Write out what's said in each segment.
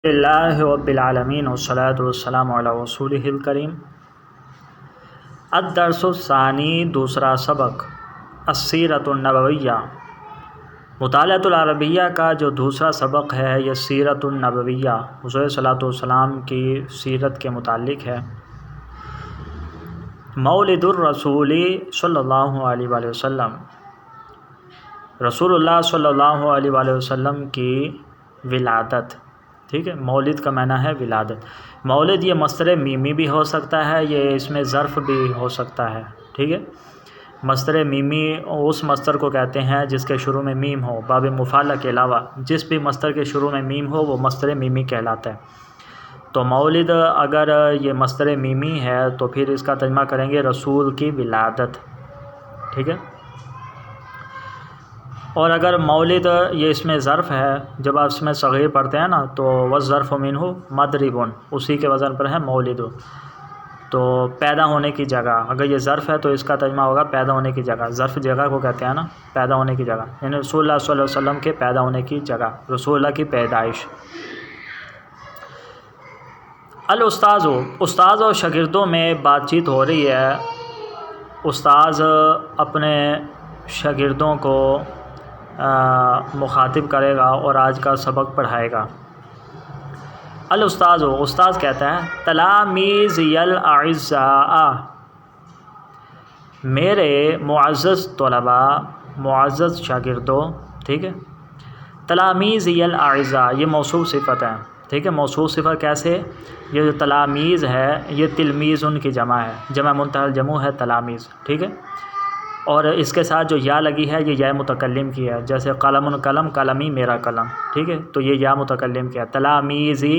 اللہ رب العالمین والصلاة والسلام علی رسولہ الکریم۔ الدرس الثانی، دوسرا سبق، السیرۃ النبویہ، مطالعۃ العربیہ کا جو دوسرا سبق ہے یہ سیرۃ النبویہ، حضور صلی اللہ علیہ وسلم کی سیرت کے متعلق ہے۔ مولد الرسول صلی اللہ علیہ وآلہ وسلم، رسول اللہ صلی اللہ علیہ وآلہ وسلم کی ولادت، ٹھیک ہے۔ مولد کا معنی ہے ولادت۔ مولد یہ مصدر میمی بھی ہو سکتا ہے، یہ اس میں ظرف بھی ہو سکتا ہے، ٹھیک ہے۔ مصدر میمی اس مصدر کو کہتے ہیں جس کے شروع میں میم ہو، باب مفعلہ کے علاوہ جس بھی مصدر کے شروع میں میم ہو وہ مصدر میمی کہلاتا ہے۔ تو مولد اگر یہ مصدر میمی ہے تو پھر اس کا ترجمہ کریں گے رسول کی ولادت، ٹھیک ہے۔ اور اگر مولد یہ اس میں ظرف ہے، جب آپ اس میں صغیر پڑھتے ہیں نا تو والظرف منہ مضرب، اسی کے وزن پر ہے مولد، تو پیدا ہونے کی جگہ، اگر یہ ظرف ہے تو اس کا ترجمہ ہوگا پیدا ہونے کی جگہ۔ ظرف جگہ کو کہتے ہیں نا، پیدا ہونے کی جگہ، یعنی رسول اللہ صلی اللہ علیہ وسلم کے پیدا ہونے کی جگہ، رسول اللہ کی پیدائش۔ الاستاذ، استاذ اور شاگردوں میں بات چیت ہو رہی ہے۔ استاذ اپنے شاگردوں کو مخاطب کرے گا اور آج کا سبق پڑھائے گا۔ الاستاذ، استاذ کہتا ہے تلاميذي الاعزاء، میرے معزز طلباء، معزز شاگردوں، ٹھیک ہے۔ تلاميذي الاعزاء یہ موصوف صفت ہے، ٹھیک ہے۔ موصوف صفت کیسے؟ یہ جو تلاميذ ہے یہ تلمیذ ان کی جمع ہے، جمع منتہی الجموع ہے تلاميذ، ٹھیک ہے۔ اور اس کے ساتھ جو یا لگی ہے یہ یا متکلم کی ہے، جیسے قلم قلم، قلمی میرا قلم، ٹھیک ہے۔ تو یہ یا متکلم کی ہے، تلاميذي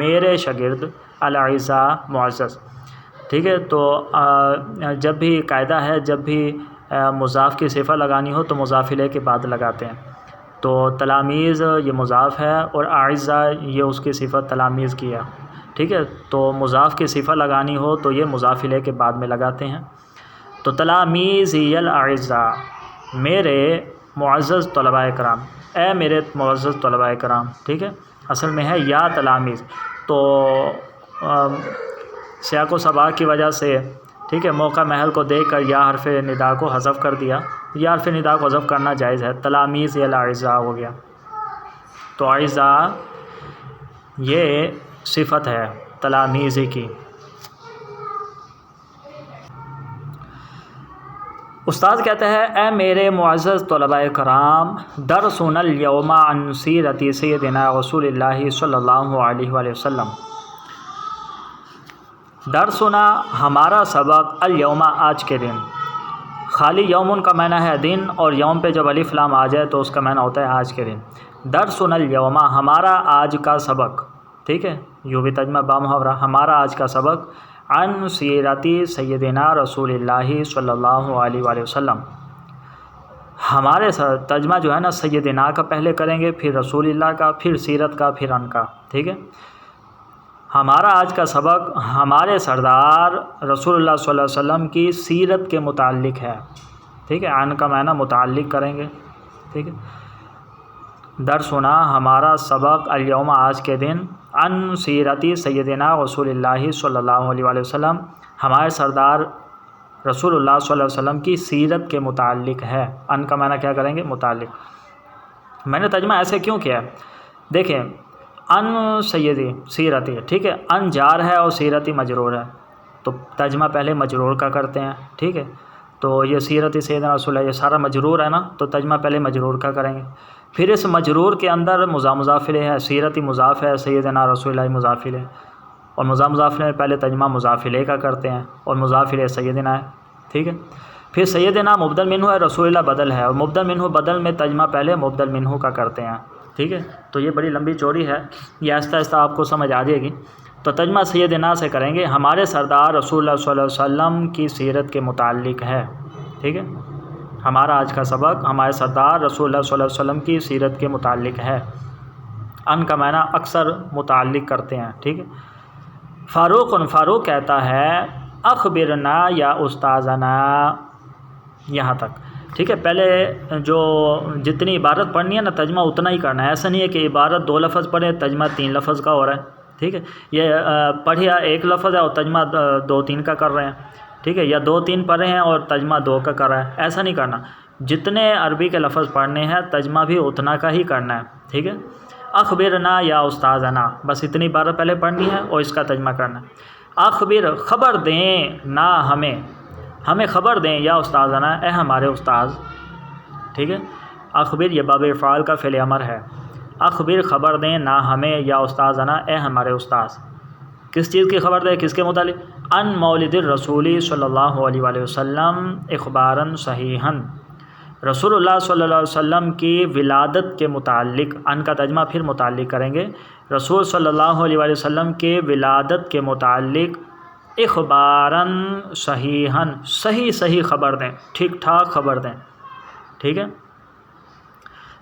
میرے شاگرد، الاعزاء معزز، ٹھیک ہے۔ تو جب بھی قاعدہ ہے جب بھی مضاف کی صفت لگانی ہو تو مضاف الیہ کے بعد لگاتے ہیں۔ تو تلاميذ یہ مضاف ہے اور اعزاء یہ اس کی صفت تلاميذ کی ہے، ٹھیک ہے۔ تو مضاف کی صفت لگانی ہو تو یہ مضاف الیہ کے بعد میں لگاتے ہیں۔ تو تلاميذي الاعزاء، میرے معزز طلباء کرام، اے میرے معزز طلباء کرام، ٹھیک ہے۔ اصل میں ہے یا تلاميذ، تو سیاق و سباق کی وجہ سے، ٹھیک ہے، موقع محل کو دیکھ کر یا حرف ندا کو حذف کر دیا، یا حرف ندا کو حذف کرنا جائز ہے، تلاميذ الاعزاء ہو گیا۔ تو اعزاء یہ صفت ہے تلاميذ کی۔ استاد کہتا ہے اے میرے معزز طلباء کرام، درسنا اليوم عن سیرت سیدنا رسول اللہ صلی اللہ علیہ وآلہ وسلم۔ درسنا ہمارا سبق، الیوم آج کے دن، خالی یومن کا معنی ہے دن، اور یوم پہ جب الف لام آ جائے تو اس کا معنی ہوتا ہے آج کے دن۔ درسنا اليوم ہمارا آج کا سبق، ٹھیک ہے، یوں بھی ترجمہ بامحاورہ، ہمارا آج کا سبق، عن سیرت سیدنا رسول اللہ صلی اللہ علیہ وآلہ وسلم۔ ہمارے ترجمہ جو ہے نا سیدنا کا پہلے کریں گے، پھر رسول اللہ کا، پھر سیرت کا، پھر ان کا، ٹھیک ہے۔ ہمارا آج کا سبق ہمارے سردار رسول اللہ صلی اللہ علیہ وسلم کی سیرت کے متعلق ہے، ٹھیک ہے۔ ان کا معنی متعلق کریں گے، ٹھیک ہے۔ درسنا ہمارا سبق، الیوم آج کے دن، عن سیرت سیدنا رسول اللہ صلی اللہ علیہ وآلہ وسلم ہمارے سردار رسول اللہ صلی اللہ علیہ وسلم کی سیرت کے متعلق ہے۔ ان کا معنی کیا کریں گے؟ متعلق۔ میں نے ترجمہ ایسے کیوں کیا ہے؟ دیکھیں، ان سیدی سیرتی، ٹھیک ہے، ان جار ہے اور سیرتی مجرور ہے، تو ترجمہ پہلے مجرور کا کرتے ہیں، ٹھیک ہے۔ تو یہ سیرتی سیدنا رسول اللہ یہ سارا مجرور ہے نا، تو ترجمہ پہلے مجرور کا کریں گے، پھر اس مجرور کے اندر مضاف الیہ ہے، سیرتی مضاف ہے، سیدنا رسول اللہ مضاف الیہ، اور مضاف الیہ پہلے ترجمہ مضاف الیہ کا کرتے ہیں، اور مضاف الیہ سیدنا ہے، ٹھیک ہے۔ پھر سیدنا مبدل منہ ہے، رسول اللہ بدل ہے، اور مبدل منہ بدل میں ترجمہ پہلے مبدل منہ کا کرتے ہیں، ٹھیک ہے۔ تو یہ بڑی لمبی چوڑی ہے، یہ آہستہ آہستہ آپ کو سمجھ آ جائے گی۔ تو ترجمہ سیدنا سے کریں گے، ہمارے سردار رسول اللہ صلی اللہ علیہ وسلم کی سیرت کے متعلق ہے، ٹھیک ہے۔ ہمارا آج کا سبق ہمارے سردار رسول اللہ صلی اللہ علیہ وسلم کی سیرت کے متعلق ہے۔ ان کا معنی اکثر متعلق کرتے ہیں، ٹھیک ہے۔ فاروق کہتا ہے اخبرنا یا استاذنا، یہاں تک ٹھیک ہے، پہلے جو جتنی عبارت پڑھنی ہے نا ترجمہ اتنا ہی کرنا ہے، ایسا نہیں ہے کہ عبارت 2 لفظ پڑھے ترجمہ 3 لفظ کا ہو رہا ہے، ٹھیک ہے، یہ پڑھیا 1 لفظ ہے اور ترجمہ 2-3 کا کر رہے ہیں، ٹھیک ہے، یا 2-3 پڑھ رہے ہیں اور ترجمہ 2 کا کر رہا ہے، ایسا نہیں کرنا، جتنے عربی کے لفظ پڑھنے ہیں ترجمہ بھی اتنا کا ہی کرنا ہے، ٹھیک ہے۔ اخبرنا یا استاذنا، بس اتنی عبارت پہلے پڑھنی ہے اور اس کا ترجمہ کرنا ہے۔ اخبر، خبر دیں نا ہمیں خبر دیں، یا استاذنا، اے ہمارے استاذ، ٹھیک ہے، اخبر یہ باب افعال کا فعل امر ہے، اخبر خبر دیں نا ہمیں، یا استاذنا، اے ہمارے استاذ، کس چیز کی خبر دیں، کس کے متعلق؟ ان مولد الرسول صلی اللہ علیہ وآلہ وسلم اخباراً صحیحاً، رسول اللہ صلی اللہ علیہ وسلم کی ولادت کے متعلق، ان کا ترجمہ پھر متعلق کریں گے، رسول صلی اللہ علیہ وآلہ وسلم کے ولادت کے متعلق اخباراً صحیحاً، صحیح خبر دیں، ٹھیک ٹھاک خبر دیں، ٹھیک ہے۔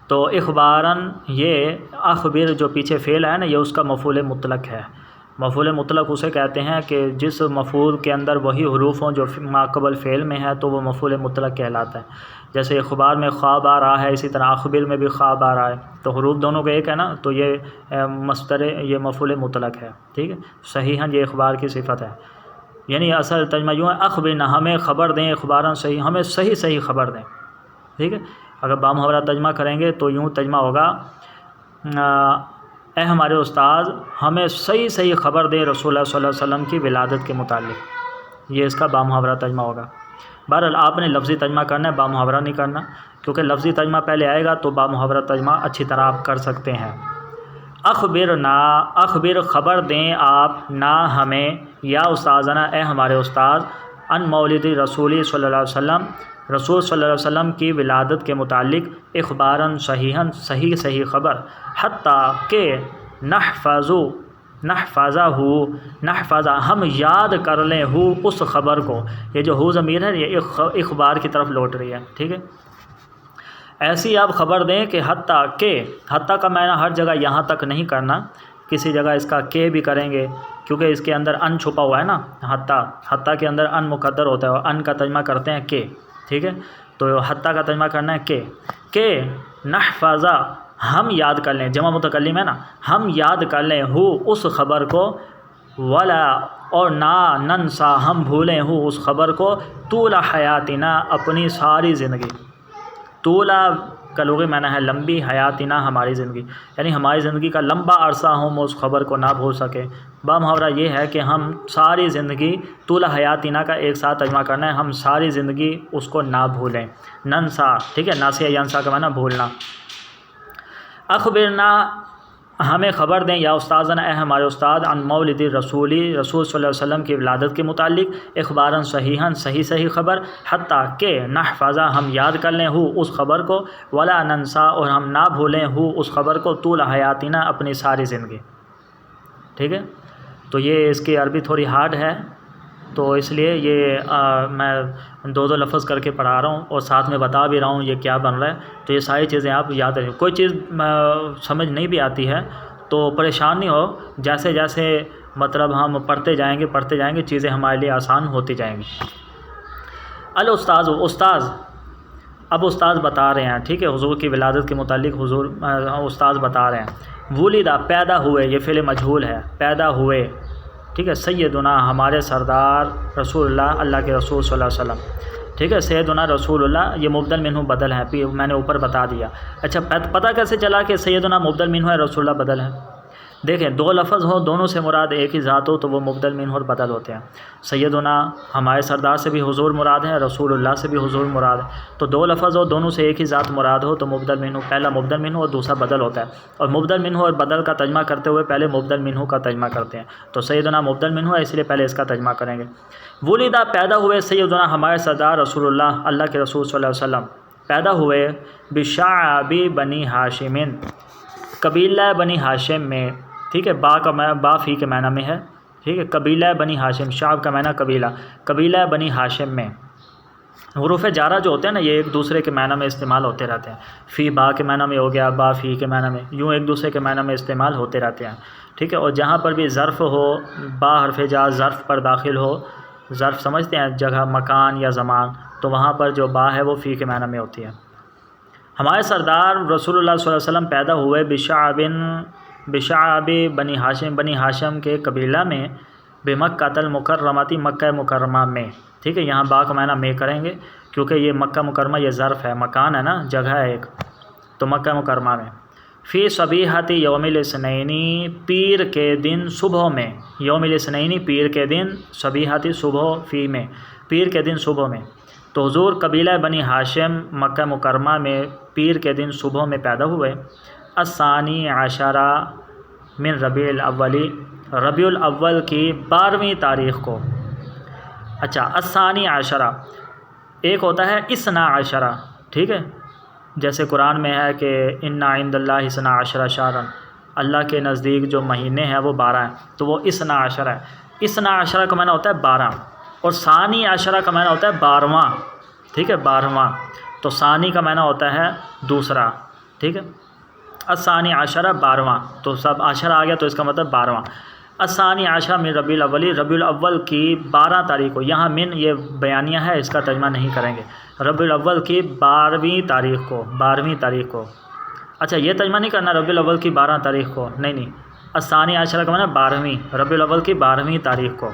تو اخباراً، یہ اخبر جو پیچھے فعل ہے نا یہ اس کا مفعول مطلق ہے، مفعول مطلق اسے کہتے ہیں کہ جس مفعول کے اندر وہی حروف ہوں جو ما قبل فعل میں ہے تو وہ مفعول مطلق کہلاتا ہے، جیسے اخبار میں خواب آ رہا ہے اسی طرح اخبر میں بھی خواب آ رہا ہے، تو حروف دونوں کا ایک ہے نا، تو یہ مصدر، یہ مفعول مطلق ہے، ٹھیک ہے۔ صحیحاً یہ اخبار کی صفت ہے، یعنی اصل ترجمہ یوں ہے، اخبرنا، ہمیں خبر دیں، اخباراً صحیح، ہمیں صحیح خبر دیں، ٹھیک ہے۔ اگر بامحاورہ ترجمہ کریں گے تو یوں ترجمہ ہوگا، اے ہمارے استاذ ہمیں صحیح خبر دیں رسول اللہ صلی اللہ علیہ وسلم کی ولادت کے متعلق، یہ اس کا بامحاورہ ترجمہ ہوگا۔ بہرحال آپ نے لفظی ترجمہ کرنا ہے، بامحاورہ نہیں کرنا، کیونکہ لفظی ترجمہ پہلے آئے گا تو بامحاورہ ترجمہ اچھی طرح آپ کر سکتے ہیں۔ اخبرنا، اخبر خبر دیں آپ، نا ہمیں، یا استاذنا، اے ہمارے استاذ، ان مولد رسول صلی اللہ علیہ وسلم، رسول صلی اللہ علیہ وسلم کی ولادت کے متعلق اخباراً صحیحاً، صحیح خبر، حتیٰ کہ نحفظہ ہم یاد کر لیں اس خبر کو، یہ جو ہو ضمیر ہے یہ اخبار کی طرف لوٹ رہی ہے، ٹھیک ہے۔ ایسی آپ خبر دیں کہ حتیٰ کا معنی ہر جگہ یہاں تک نہیں کرنا، کسی جگہ اس کا کہ بھی کریں گے کیونکہ اس کے اندر ان چھپا ہوا ہے نا، حتیٰ کے اندر ان مقدر ہوتا ہے اور ان کا ترجمہ کرتے ہیں کہ، ٹھیک ہے، تو حتیٰ کا ترجمہ کرنا ہے کہ نحفظہ ہم یاد کر لیں، جمع متکلم ہے نا، ہم یاد کر لیں اس خبر کو، ولا اور ننسا ہم بھولیں اس خبر کو، طول حیاتنا اپنی ساری زندگی، طول کا لغوی معنی ہے لمبی، حیاتنا ہماری زندگی، یعنی ہماری زندگی کا لمبا عرصہ ہم اس خبر کو نہ بھول سکے۔ بامحاورہ یہ ہے کہ ہم ساری زندگی، طول حیاتنا کا ایک ساتھ ترجمہ کرنا ہے، ہم ساری زندگی اس کو نہ بھولیں، ننسا، ٹھیک ہے، ناسیہ ینسا کا معنی بھولنا۔ اخبرنا ہمیں خبر دیں، یا استاذنا، اے ہمارے استاد، ان مولد رسول صلی اللہ علیہ وسلم کی ولادت کے متعلق اخباراً صحیحاً، صحیح خبر، حتیٰ کہ نحفظہ ہم یاد کر لیں اس خبر کو، ولا ننسا اور ہم نہ بھولیں اس خبر کو، طول حیاتنا اپنی ساری زندگی، ٹھیک ہے۔ تو یہ اس کی عربی تھوڑی ہارڈ ہے، تو اس لیے یہ میں 2 لفظ کر کے پڑھا رہا ہوں اور ساتھ میں بتا بھی رہا ہوں یہ کیا بن رہا ہے، تو یہ ساری چیزیں آپ یاد رکھیں۔ کوئی چیز سمجھ نہیں بھی آتی ہے تو پریشان نہیں ہو، جیسے جیسے مطلب ہم پڑھتے جائیں گے چیزیں ہمارے لیے آسان ہوتی جائیں گی۔ الاستاذ، اب استاذ بتا رہے ہیں، ٹھیک ہے، حضور کی ولادت کے متعلق استاذ بتا رہے ہیں۔ ولیدہ پیدا ہوئے، یہ فعل مجہول ہے، پیدا ہوئے، ٹھیک ہے، سیدنا ہمارے سردار رسول اللہ، اللہ کے رسول صلی اللہ علیہ وسلم، ٹھیک ہے، سیدنا رسول اللہ، یہ مبدل منہ بدل ہے، میں نے اوپر بتا دیا۔ اچھا پتہ کیسے چلا کہ سیدنا مبدل منہ ہے، رسول اللہ بدل ہے؟ دیکھیں 2 لفظ ہو، دونوں سے مراد ایک ہی ذات ہو تو وہ مبدل منہ اور بدل ہوتے ہیں۔ سیدنا ہمارے سردار سے بھی حضور مراد ہے، رسول اللہ سے بھی حضور مراد ہے، تو 2 لفظ ہو، دونوں سے ایک ہی ذات مراد ہو تو مبدل منہ، پہلا مبدل منہ اور دوسرا بدل ہوتا ہے، اور مبدل منہ اور بدل کا ترجمہ کرتے ہوئے پہلے مبدل منہ کا ترجمہ کرتے ہیں، تو سیدنا مبدل منہ ہے اس لیے پہلے اس کا ترجمہ کریں گے۔ ولیدہ پیدا ہوئے، سیدنا ہمارے سردار رسول اللہ، اللہ کے رسول صلی اللہ علیہ وسلم پیدا ہوئے، بشعب بنی ہاشم، قبیلہ بنی ہاشم میں، ٹھیک ہے، با فی کے معنی میں ہے، ٹھیک ہے، قبیلہ بنی ہاشم، شعب کا معنی قبیلہ بنی ہاشم میں۔ حروف جارہ جو ہوتے ہیں نا یہ ایک دوسرے کے معنی میں استعمال ہوتے رہتے ہیں، فی با کے معنی میں ہو گیا، با فی کے معنی میں، یوں ایک دوسرے کے معنی میں استعمال ہوتے رہتے ہیں، ٹھیک ہے۔ اور جہاں پر بھی ظرف ہو، با حرف جار ظرف پر داخل ہو، ظرف سمجھتے ہیں جگہ، مکان یا زمان، تو تو وہاں پر جو با ہے وہ فی کے معنی میں ہوتی ہے۔ ہمارے سردار رسول اللہ صلی اللہ علیہ وسلم پیدا ہوئے بشعب بنی ہاشم کے قبیلہ میں بمکہ المکرمۃ مکہ مکرمہ میں، ٹھیک ہے، یہاں با کا معنی میں کریں گے کیونکہ یہ مکہ مکرمہ یہ ظرف ہے، مکان ہے نا، جگہ ہے ایک، تو مکہ مکرمہ میں۔ فی صبیحۃ یوم الاثنین، پیر کے دن صبح میں، یوم الاثنین پیر کے دن، صبیحۃ صبح، فی میں پیر کے دن صبح میں، تو حضور قبیلہ بنی ہاشم مکہ مکرمہ میں پیر کے دن صبح میں پیدا ہوئے۔ الثانی عشرہ من ربیع الاول، ربیع الاول کی 12ویں تاریخ کو۔ اچھا، الثانی عشرہ ایک ہوتا ہے اثنا عشرہ، ٹھیک ہے، جیسے قرآن میں ہے کہ انا عند اللہ اثنا عشرہ شہرا، اللہ کے نزدیک جو مہینے ہیں وہ 12 ہیں، تو وہ اثنا عشرہ ہے۔ اثنا عشرہ کا معنی ہوتا ہے 12، اور ثانی عشرہ کا معنی ہوتا ہے 12واں، ٹھیک ہے، 12واں، تو ثانی کا معنی ہوتا ہے دوسرا، ٹھیک ہے، الثانی عشرہ 12واں، تو سب عشرہ آ گیا تو اس کا مطلب 12واں۔ الثانی عشرہ من ربیع الاول، ربیع الاول کی 12 تاریخ کو، یہاں من یہ بیانیہ ہے، اس کا ترجمہ نہیں کریں گے، ربیع الاول کی 12ویں تاریخ کو، 12ویں تاریخ کو۔ اچھا، یہ ترجمہ نہیں کرنا ربیع الاول کی 12 تاریخ کو، نہیں، الثانی عشرہ کا معنی 12ویں، ربیع الاول کی 12ویں تاریخ کو،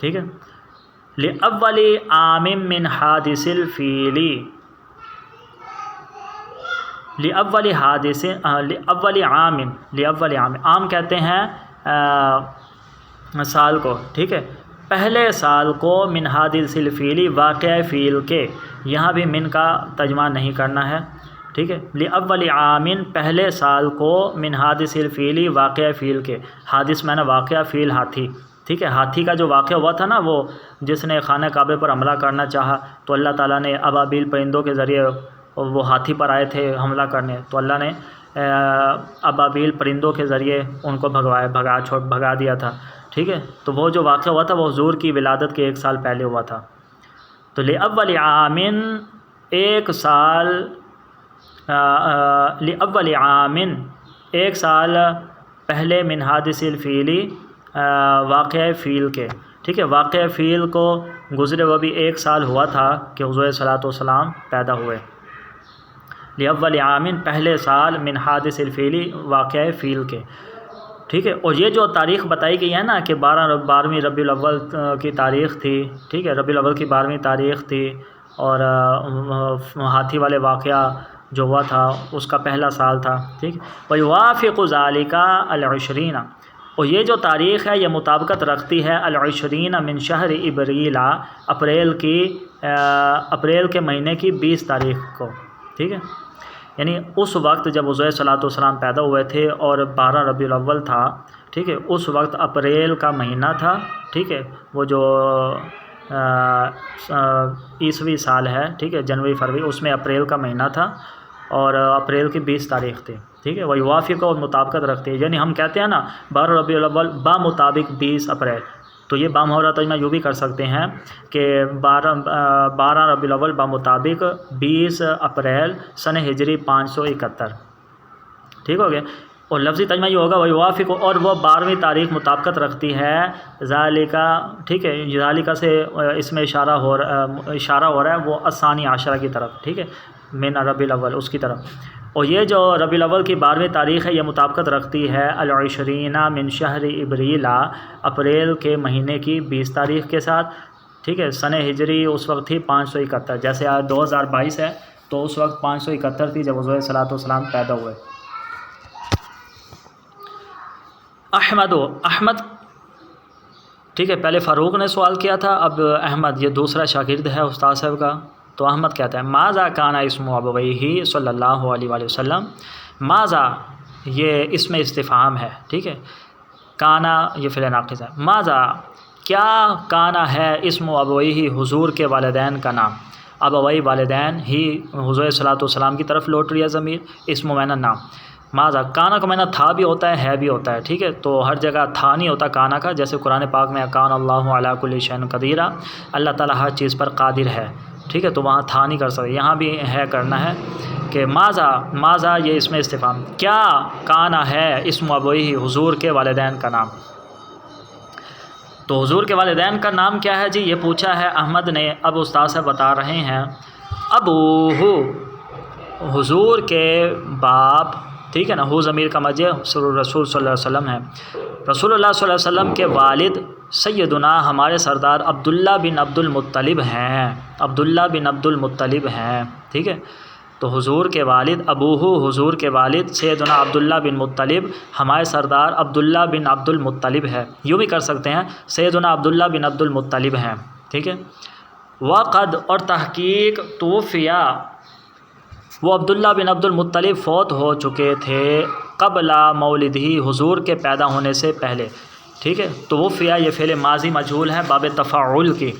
ٹھیک ہے۔ لأول عام من حادث الفیل، لأول حادث، لأول عام، لأول عام، عام کہتے ہیں سال کو، ٹھیک ہے، پہلے سال کو، من حادث الفیل، واقعہ فیل کے، یہاں بھی من کا ترجمہ نہیں کرنا ہے، ٹھیک ہے، لأول عام، پہلے سال کو، من حادث الفیل، واقعہ فیل کے، حادث معنی واقعہ، فیل ہاتھی، ٹھیک ہے، ہاتھی کا جو واقعہ ہوا تھا نا، وہ جس نے خانہ کعبہ پر حملہ کرنا چاہا تو اللہ تعالیٰ نے ابابیل پرندوں کے ذریعے، وہ ہاتھی پر آئے تھے حملہ کرنے، تو اللہ نے ابابیل پرندوں کے ذریعے ان کو بھگا دیا تھا، ٹھیک ہے، تو وہ جو واقعہ ہوا تھا وہ حضور کی ولادت کے 1 سال پہلے ہوا تھا۔ تو لأول عام، ایک سال، لأول عام، ایک سال پہلے، من حادث الفیل، واقعہ فیل کے، ٹھیک ہے، واقعہ فیل کو گزرے وہ بھی 1 سال ہوا تھا کہ حضور صلی اللہ علیہ وسلم پیدا ہوئے۔ لأول عام، پہلے سال، من حادث الفیل، واقعہ فیل کے، ٹھیک ہے، اور یہ جو تاریخ بتائی گئی ہے نا کہ 12ویں ربیع الاول کی تاریخ تھی، ٹھیک ہے، ربیع الاول کی 12ویں تاریخ تھی، اور ہاتھی والے واقعہ جو ہوا تھا اس کا پہلا سال تھا، ٹھیک، ویوافق ذالک العشرین، اور یہ جو تاریخ ہے یہ مطابقت رکھتی ہے العشرین من شہر ابریل، اپریل کے مہینے کی 20 تاریخ کو، ٹھیک ہے، یعنی اس وقت جب حضور صلی اللہ علیہ وسلم پیدا ہوئے تھے اور 12 ربیع الاول تھا، ٹھیک ہے، اس وقت اپریل کا مہینہ تھا، ٹھیک ہے، وہ جو عیسوی سال ہے، ٹھیک ہے، جنوری فروری، اس میں اپریل کا مہینہ تھا اور اپریل کی 20 تاریخ تھی، ٹھیک ہے، وہ وافق اور مطابقت رکھتی ہے، یعنی ہم کہتے ہیں نا 12 ربیع الاول بمطابق 20 اپریل، تو یہ بامحورہ ترجمہ یوں بھی کر سکتے ہیں کہ 12 ربیع الاول بمطابق 20 اپریل سن ہجری 571، ٹھیک ہو گیا، اور لفظی ترجمہ یہ ہوگا ویوافق، اور وہ 12ویں تاریخ مطابقت رکھتی ہے ذالکا، ٹھیک ہے، ذالکا سے اس میں اشارہ ہو رہا ہے وہ الثانی عشرہ کی طرف، ٹھیک ہے، من ربیع الاول اس کی طرف، اور یہ جو ربیع الاول کی 12ویں تاریخ ہے یہ مطابقت رکھتی ہے العشرین من شہر ابریل، اپریل کے مہینے کی 20 تاریخ کے ساتھ، ٹھیک ہے، سن ہجری اس وقت تھی 571، جیسے آج 2022 ہے تو اس وقت 571 تھی جب حضور صلی اللہ علیہ وسلم پیدا ہوئے۔ احمد، ٹھیک ہے، پہلے فاروق نے سوال کیا تھا، اب احمد یہ دوسرا شاگرد ہے استاد صاحب کا، تو احمد کہتا ہے ماذا کان اسم ابویہ صلی اللہ علیہ وآلہ وسلم، ماذا یہ اسم استفہام ہے، ٹھیک ہے، کانا یہ فعل ناقص ہے، ماذا کیا، کانا ہے اسم ابویہ حضور کے والدین کا نام، ابوی والدین ہی حضور صلی اللہ علیہ وسلم کی طرف لوٹ رہی ہے ضمیر، اسم معنی نام، ماذا کانا کا معنی تھا بھی ہوتا ہے بھی ہوتا ہے، ٹھیک ہے، تو ہر جگہ تھا نہیں ہوتا کانا کا، جیسے قرآن پاک میں کان اللہ علی کل شیء قدیر، اللہ تعالیٰ ہر چیز پر قادر ہے، ٹھیک ہے، تو وہاں تھا نہیں کر سکتے، یہاں بھی ہے کرنا ہے کہ ماذا یہ اسم استفہام، کیا کانا ہے اسم ابویہ حضور کے والدین کا نام، تو حضور کے والدین کا نام کیا ہے جی؟ یہ پوچھا ہے احمد نے۔ اب استاد سے بتا رہے ہیں ابوہ، حضور کے باپ، ٹھیک ہے نا، ہو ضمیر کا مرجع رسول صلی اللہ علیہ وسلم ہے۔ رسول اللہ صلی اللہ علیہ وسلم کے والد سیدنا ہمارے سردار عبداللہ بن عبد المطلب ہیں، عبداللہ بن عبد المطلب ہیں، ٹھیک ہے۔ تو حضور کے والد ابوہ، حضور کے والد سیدنا عبداللہ بن مطلب ہمارے سردار عبداللہ بن عبد المطلب ہے، یوں بھی کر سکتے ہیں سیدنا عبداللہ بن عبد المطلب ہیں، ٹھیک ہے۔ وقد، اور تحقیق، توفیہ، وہ عبداللہ بن عبد المطلب فوت ہو چکے تھے قبل مولدہ، حضور کے پیدا ہونے سے پہلے، ٹھیک ہے۔ توفیہ یہ فعل ماضی مجہول ہے باب تفاعل کی،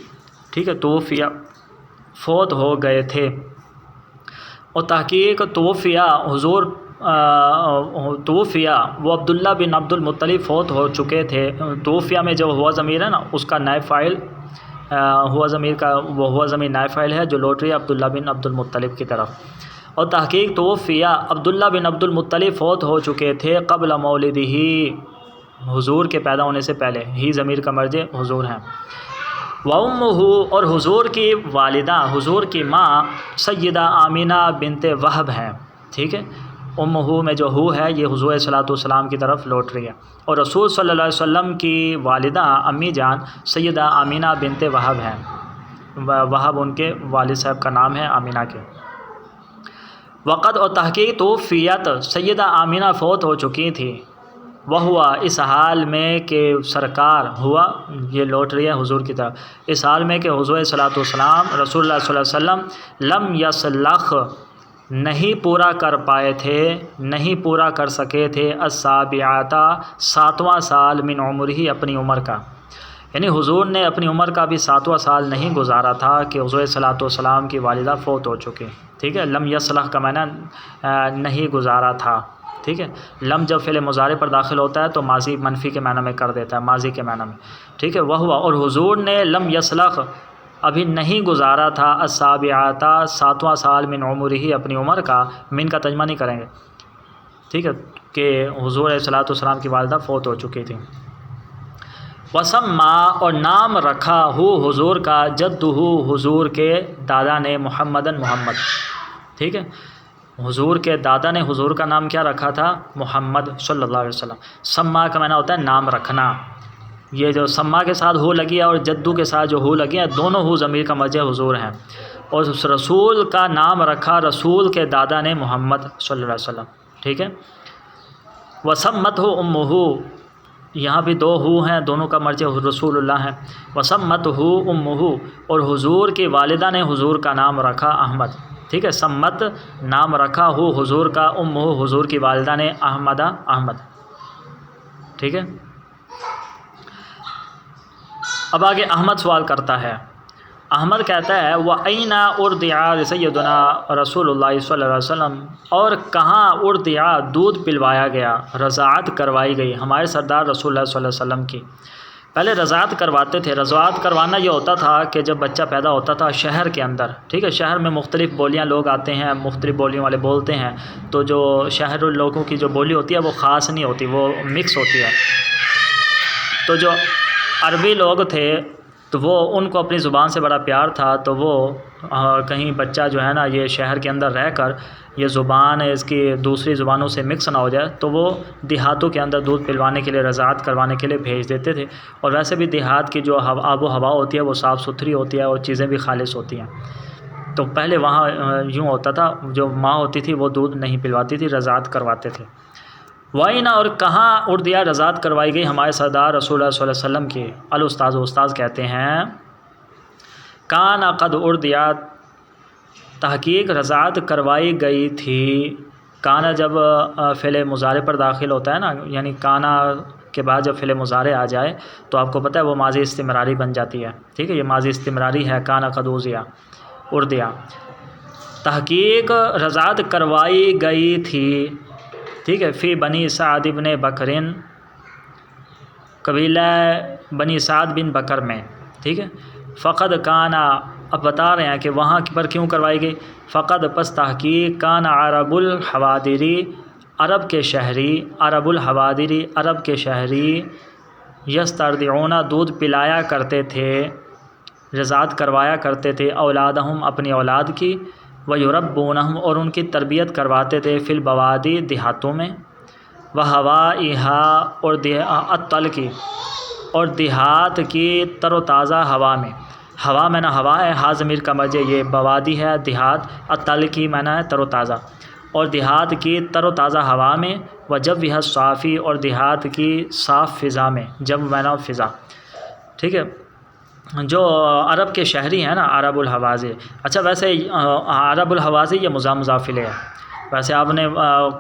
ٹھیک ہے، توفیہ فوت ہو گئے تھے۔ اور تحقیق توفیہ، حضور توفیہ وہ عبداللہ بن عبد المطلب فوت ہو چکے تھے۔ توفیہ میں جو ہوا ضمیر ہے نا، اس کا نائب فاعل ہوا ضمیر کا، وہ ہوا ضمیر نائب فاعل ہے جو لوٹ رہی ہے عبداللہ بن عبد المطلب کی طرف۔ اور تحقیق توفیہ عبداللہ بن عبد المطلب فوت ہو چکے تھے قبل مولدہ، حضور کے پیدا ہونے سے پہلے، ہی ضمیر کا مرجع حضور ہیں۔ وَأُمُّهُ، اور حضور کی والدہ، حضور کی ماں سیدہ آمینہ بنت وہب ہیں، ٹھیک ہے۔ امہ میں جو ہو ہے یہ حضور صلی اللہ علیہ وسلم کی طرف لوٹ رہی ہے۔ اور رسول صلی اللہ علیہ وسلم کی والدہ امی جان سیدہ آمینہ بنت وہب ہیں، وہب ان کے والد صاحب کا نام ہے آمینہ کے۔ وقت، اور تحقیق توفیت، سیدہ آمینہ فوت ہو چکی تھی، وہ ہوا اس حال میں کہ سرکار، ہوا یہ لوٹ رہی ہے حضور کی طرف، اس حال میں کہ حضور صلی اللہ علیہ وسلم، رسول اللہ صلی اللہ علیہ وسلم، لم یسلخ، نہیں پورا کر پائے تھے، نہیں پورا کر سکے تھے، السابعۃ، 7واں سال، من عمرہ، اپنی عمر کا، یعنی حضور نے اپنی عمر کا بھی 7واں سال نہیں گزارا تھا کہ حضور صلی اللہ علیہ وسلم کی والدہ فوت ہو چکی، ٹھیک ہے۔ لم یسلخ کا معنی نہیں گزارا تھا، ٹھیک ہے۔ لم جب فعل مضارع پر داخل ہوتا ہے تو ماضی منفی کے معنی میں کر دیتا ہے، ماضی کے معنی میں، ٹھیک ہے۔ وہ ہوا، اور حضور نے لم یسلخ، ابھی نہیں گزارا تھا، السابعۃ، 7واں سال، من عمرہ، اپنی عمر کا، من کا ترجمہ نہیں کریں گے، ٹھیک ہے، کہ حضور صلی اللہ علیہ وسلم کی والدہ فوت ہو چکی تھی۔ وسما، اور نام رکھا، ہو حضور کا، جدہ، حضور کے دادا نے، محمدن، محمد، ٹھیک ہے۔ حضور کے دادا نے حضور کا نام کیا رکھا تھا؟ محمد صلی اللہ علیہ وسلم۔ سما کا معنی ہوتا ہے نام رکھنا، یہ جو سما کے ساتھ ہو لگی ہے اور جدو کے ساتھ جو ہو لگی ہے، دونوں ہو ضمیر کا مرجع حضور ہیں۔ اور اس رسول کا نام رکھا رسول کے دادا نے، محمد صلی اللہ علیہ وسلم، ٹھیک ہے۔ وسمت ہو امہ، یہاں بھی دو ہو ہیں، دونوں کا مرجع رسول اللہ ہے۔ وسمت ہو امہ، اور حضور کی والدہ نے حضور کا نام رکھا احمد، ٹھیک ہے۔ سمت نام رکھا ہو حضور کا، امہ حضور کی والدہ نے، احمد، ٹھیک ہے۔ اب آگے احمد سوال کرتا ہے، احمد کہتا ہے وَأَيْنَ أُرْضِعَ سیدنا رسول اللہ صلی اللہ علیہ وسلم، اور کہاں اُرْضِعَ، دودھ پلوایا گیا، رضاعت کروائی گئی ہمارے سردار رسول اللہ صلی اللہ علیہ وسلم کی۔ پہلے رضاعت کرواتے تھے، رضاعت کروانا یہ ہوتا تھا کہ جب بچہ پیدا ہوتا تھا شہر کے اندر، ٹھیک ہے، شہر میں مختلف بولیاں لوگ آتے ہیں، مختلف بولیوں والے بولتے ہیں، تو جو شہر لوگوں کی جو بولی ہوتی ہے وہ خاص نہیں ہوتی، وہ مکس ہوتی ہے۔ تو جو عربی لوگ تھے تو وہ ان کو اپنی زبان سے بڑا پیار تھا، تو وہ کہیں بچہ جو ہے نا یہ شہر کے اندر رہ کر یہ زبان اس کی دوسری زبانوں سے مکس نہ ہو جائے، تو وہ دیہاتوں کے اندر دودھ پلوانے کے لیے، رضاعت کروانے کے لیے بھیج دیتے تھے۔ اور ویسے بھی دیہات کی جو آب و ہوا ہوتی ہے وہ صاف ستھری ہوتی ہے اور چیزیں بھی خالص ہوتی ہیں، تو پہلے وہاں یوں ہوتا تھا، جو ماں ہوتی تھی وہ دودھ نہیں پلواتی تھی، رضاعت کرواتے تھے۔ وائنا، اور کہاں اردیا، رضاعت کروائی گئی ہمارے سردار رسول اللہ صلی اللہ علیہ وسلم کی۔ استاذ کہتے ہیں کان قد اردیا، تحقیق رضاعت کروائی گئی تھی۔ کانا جب فعل مضارع پر داخل ہوتا ہے نا، یعنی کانا کے بعد جب فعل مضارع آ جائے تو آپ کو پتہ ہے وہ ماضی استمراری بن جاتی ہے، ٹھیک ہے، یہ ماضی استمراری ہے، کانا قد اردیا، تحقیق رضاعت کروائی گئی تھی، ٹھیک ہے، فی بنی سعد بن بکرن، قبیلہ بنی سعد بن بکر میں، ٹھیک ہے۔ فقد کانا، اب بتا رہے ہیں کہ وہاں پر کیوں کروائی گئی۔ فقد پس تحقیق، کانا عرب الحوادری، عرب کے شہری، عرب الحوادری، عرب کے شہری، یسترضعون دودھ پلایا کرتے تھے، رضاعت کروایا کرتے تھے اولادہم اپنی اولاد کی، ویربونہم اور ان کی تربیت کرواتے تھے فی البوادی دیہاتوں میں، وہوائہا اور الطل کی اور دیہات کی تر و تازہ ہوا میں، ہوا میں نہ ہوا ہے، ہا ضمیر کا مرجع یہ بوادی ہے دیہات، الطل کی معنی ہے تر و تازہ، اور دیہات کی تر و تازہ ہوا میں، وجوہا صافی اور دیہات کی صاف فضا میں، جو معنی فضا، ٹھیک ہے۔ جو عرب کے شہری ہیں نا عرب الحواضی، اچھا ویسے عرب الحواضی یہ مضاف الیہ ہے، ویسے آپ نے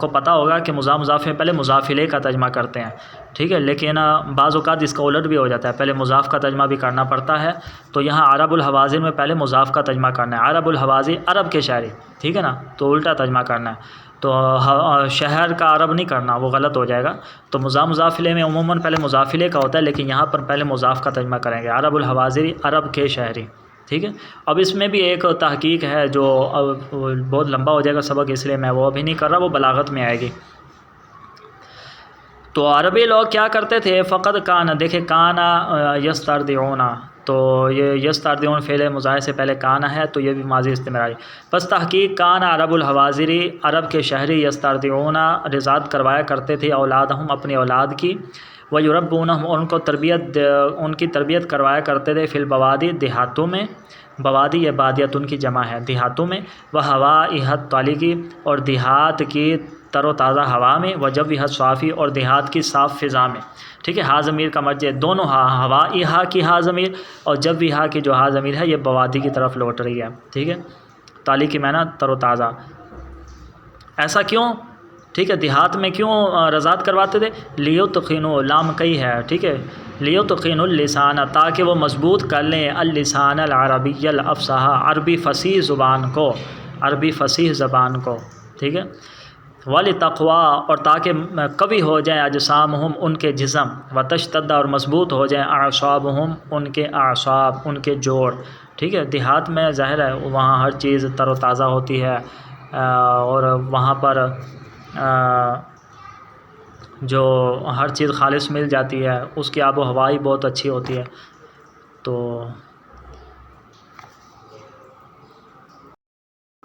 کو پتہ ہوگا کہ مضاف میں پہلے مضاف الیہ کا ترجمہ کرتے ہیں، ٹھیک ہے، لیکن بعض اوقات اس کا الٹ بھی ہو جاتا ہے، پہلے مضاف کا ترجمہ بھی کرنا پڑتا ہے، تو یہاں عرب الحوازن میں پہلے مضاف کا ترجمہ کرنا ہے، عرب الحوازی عرب کے شہری، ٹھیک ہے نا، تو الٹا ترجمہ کرنا ہے، تو شہر کا عرب نہیں کرنا، وہ غلط ہو جائے گا، تو مضاف الیہ میں عموماً پہلے مضاف الیہ کا ہوتا ہے، لیکن یہاں پر پہلے مضاف کا ترجمہ کریں گے، عرب الحوازی عرب کے شہری، ٹھیک ہے۔ اب اس میں بھی ایک تحقیق ہے جو بہت لمبا ہو جائے گا سبق، اس لیے میں وہ ابھی نہیں کر رہا، وہ بلاغت میں آئے گی۔ تو عربی لوگ کیا کرتے تھے، فقط کانا، دیکھیں کانا یسترضعون، تو یہ یسترضعون فعل مضارع سے پہلے کانا ہے، تو یہ بھی ماضی استمراری، پس تحقیق کانا عرب الحوازری عرب کے شہری یسترضعون رضاعت کروایا کرتے تھے اولادہم اپنی اولاد کی، ویربونہم اور ان کی تربیت کروایا کرتے تھے فی البوادی دیہاتوں میں، بوادی یہ بادیت ان کی جمع ہے دیہاتوں میں، وہوائہا الطل کی اور دیہات کی تر و تازہ ہوا میں، وجوہا صافی اور دیہات کی صاف فضا میں، ٹھیک ہے۔ ہا ضمیر کا مرجع دونوں ہوائہا کی ہا ضمیر اور جوہا کی جو ہا ضمیر ہے یہ بوادی کی طرف لوٹ رہی ہے، ٹھیک ہے، طالی کی معنی تر و تازہ، ایسا کیوں، ٹھیک ہے، دیہات میں کیوں رضاعت کرواتے تھے، لیتقنوا لام کئی ہے، ٹھیک ہے، لیتقنوا اللسان تاکہ وہ مضبوط کر لیں اللسان العربی الافصح عربی فصیح زبان کو، عربی فصیح زبان کو، ٹھیک ہے، ولتقوا اور تاکہ قوی ہو جائیں اجسامہم ان کے جسم، وتشتد اور مضبوط ہو جائیں اعصابہم ان کے اعصاب ان کے جوڑ، ٹھیک ہے، دیہات میں ظاہر ہے وہاں ہر چیز تر و تازہ ہوتی ہے، اور وہاں پر جو ہر چیز خالص مل جاتی ہے، اس کی آب و ہوا ہی بہت اچھی ہوتی ہے، تو